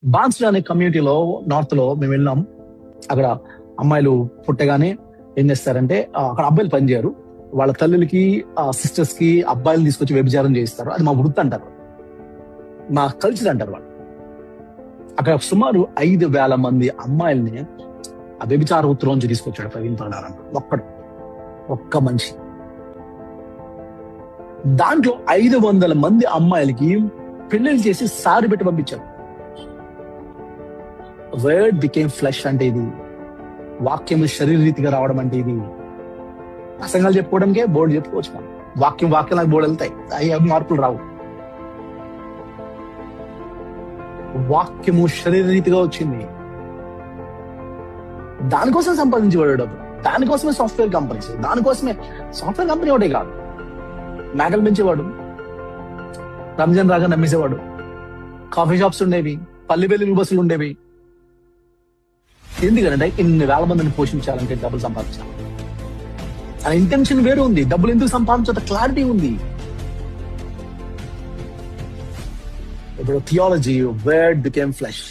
బాన్స్లో అనే కమ్యూనిటీలో నార్త్ లో మేము వెళ్ళాం. అక్కడ అమ్మాయిలు పుట్టగానే ఏం చేస్తారంటే అక్కడ అబ్బాయిలు పనిచేయరు, వాళ్ళ తల్లులకి సిస్టర్స్ కి అబ్బాయిలు తీసుకొచ్చి వ్యభిచారం చేయిస్తారు. అది మా వృత్తి అంటారు, మా కల్చర్ అంటారు వాళ్ళు. అక్కడ సుమారు 5,000 మంది అమ్మాయిల్ని ఆ వ్యభిచార వృత్తిలోంచి తీసుకొచ్చాడు ప్రవీణ్ తొండారన్న. ఒక్క మనిషి. దాంట్లో 500 మంది అమ్మాయిలకి పెళ్లిళ్ళు చేసి సారి పెట్టి పంపించారు. వర్డ్ బికేమ్ ఫ్లెష్ అంటే ఇది, వాక్యం శరీరీతిగా రావడం అంటే ఇది. ప్రసంగాలు చెప్పుకోవడానికే బోర్డు చెప్పుకోవచ్చు మనం. వాక్యం నాకు బోర్డు వెళ్తాయి, అవి మార్పులు రావు. వాక్యము శరీరీతిగా వచ్చింది. దానికోసం సంపాదించేవాడు డబ్బు, దానికోసమే సాఫ్ట్వేర్ కంపెనీస్, దానికోసమే సాఫ్ట్వేర్ కంపెనీ ఒకటే కాదు, మేకలు పెంచేవాడు, రంజాన్ రాగా నమ్మేసేవాడు, కాఫీ షాప్స్ ఉండేవి, పల్లి వెల్లుల్లి బస్సులు ఉండేవి. ఎందుకంటే ఇన్ని వేల మందిని పోషించాలంటే డబ్బులు సంపాదించాలి. ఆ ఇంటెన్షన్ వేరు ఉంది, డబ్బులు ఎందుకు సంపాదించే క్లారిటీ ఉంది. ఇప్పుడు థియాలజీ, వర్డ్ బికేమ్ ఫ్లెష్.